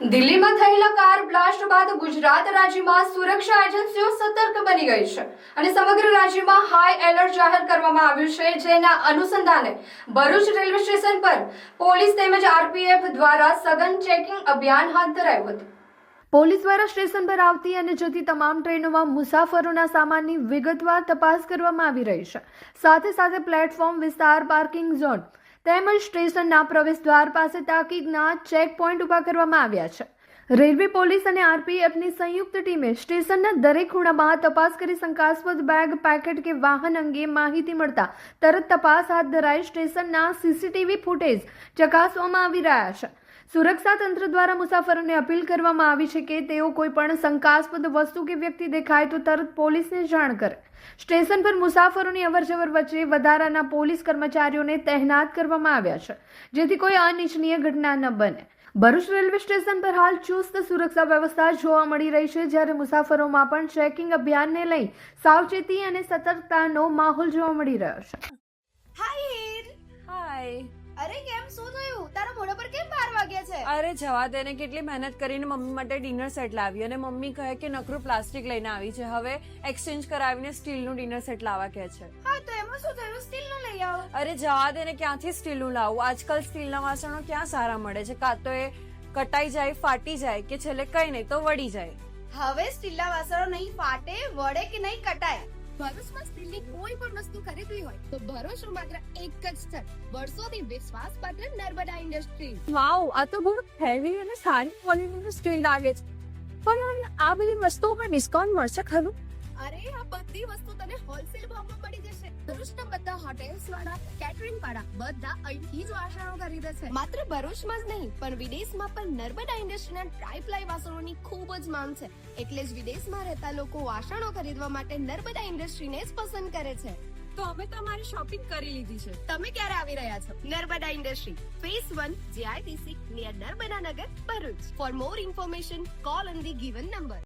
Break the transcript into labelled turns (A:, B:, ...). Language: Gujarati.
A: દિલ્હીમાં થયેલા કાર બ્લાસ્ટ બાદ ગુજરાત રાજ્યમાં સુરક્ષા એજન્સીઓ સતર્ક બની ગઈ છે અને સમગ્ર રાજ્યમાં હાઈ એલર્ટ જાહેર કરવામાં આવ્યું છે, જેના અનુસંધાને ભરૂચ રેલવે સ્ટેશન પર પોલીસ તેમજ આરપીએફ દ્વારા સઘન ચેકિંગ અભિયાન હાથ ધરાયું હતું। પોલીસ દ્વારા સ્ટેશન પર આવતી અને જતી તમામ ટ્રેનોમાં મુસાફરોના સામાનની વિગતવાર તપાસ કરવામાં આવી રહી છે। સાથે સાથે પ્લેટફોર્મ વિસ્તાર, પાર્કિંગ ઝોન તેમજ સ્ટેશનના પ્રવેશ દ્વાર પાસે તાકીદના ચેક પોઈન્ટ ઉભા કરવામાં આવ્યા છે। રેલવે પોલીસ અને આરપીએફની સંયુક્ત ટીમે સ્ટેશનના દરેક ખૂણામાં તપાસ કરી શંકાસ્પદ બેગ, પેકેટ કે વાહન અંગે માહિતી મળતા તરત તપાસ હાથ ધરાઈ સ્ટેશનના સીસીટીવી ફૂટેજ ચકાસવામાં આવી રહ્યા છે। સુરક્ષા તંત્ર દ્વારા મુસાફરોને અપીલ કરવામાં આવી છે કે તેઓ કોઈ પણ શંકાસ્પદ વસ્તુ કે વ્યક્તિ દેખાય તો તરત પોલીસને જાણ કરે। સ્ટેશન પર મુસાફરોની અવરજવર વચ્ચે વધારાના પોલીસ કર્મચારીઓને તહેનાત કરવામાં આવ્યા છે, જેથી કોઈ અનિચ્છનીય ઘટના ન બને। ભરૂચ રેલવે સ્ટેશન પર હાલ ચુસ્ત સુરક્ષા વ્યવસ્થા જોવા મળી રહી છે, જ્યારે મુસાફરોમાં પણ ચેકિંગ અભિયાનને લઈ સાવચેતી અને સતર્કતાનો માહોલ જોવા મળી રહ્યો છે।
B: હાય હીર,
C: હાય।
B: અરે કેમ શું થયું? તારા મોઢા પર કેમ 12 વાગ્યા છે?
C: અરે જવા દે ને, કેટલી મહેનત કરીને મમ્મી માટે ડિનર સેટ લાવી અને મમ્મી કહે કે નકરું પ્લાસ્ટિક લઈને આવી છે, હવે એક્સચેન્જ કરાવીને સ્ટીલનું ડિનર સેટ લાવવા કહે છે।
B: હા તો એમાં શું થયું? સ્ટીલનું લઈ આવો।
C: અરે જવા દે ને, ક્યાંથી સ્ટીલનું લાવું? આજકાલ સ્ટીલના વાસણો ક્યાં સારા મળે છે? કાં તો એ કટાઈ જાય, ફાટી જાય કે છેલ્લે કઈ નહીં તો વળી જાય।
B: હવે સ્ટીલના વાસણો નહીં ફાટે, વળે કે નહીં કટાય। ભરૂચમાં સ્ટીલની કોઈ પણ વસ્તુ ખરીદવી હોય તો ભરૂચનું માત્ર એક જ સ્થળ, વર્ષોથી વિશ્વાસપાત્ર નર્મદા ઇન્ડસ્ટ્રીઝ।
C: વાવ, આ તો બહુ હેવી અને સારી ક્વોલિટીનું સ્ટીલ લાગે છે, પણ આ બધી વસ્તુઓ પર ડિસ્કાઉન્ટ મળશે ખરું?
B: અરે આ બધી વસ્તુ તને હોલસેલ ભાવમાં મળી જશે। ભરૂચના બધા હોટેલ્સ વાળા, કેટરિંગ વાળા બધા અહીંથી જ વાસણો ખરીદે છે। માત્ર ભરૂચમાં જ નહીં પણ વિદેશમાં પણ નર્મદા ઇન્ડસ્ટ્રીના ટ્રાય-પ્લાય વાસણોની ખૂબ જ માંગ છે, એટલે જ વિદેશમાં રહેતા લોકો વાસણો ખરીદવા માટે નર્મદા ઇન્ડસ્ટ્રીને જ પસંદ કરે છે।
C: તો અમે તમારી શોપિંગ કરી લીધી છે।
B: તમે ક્યારે આવી રહ્યા છો? Narmada industry, phase 1, JITC, near Narmada Nagar, Bharuch. For more information call on the given number.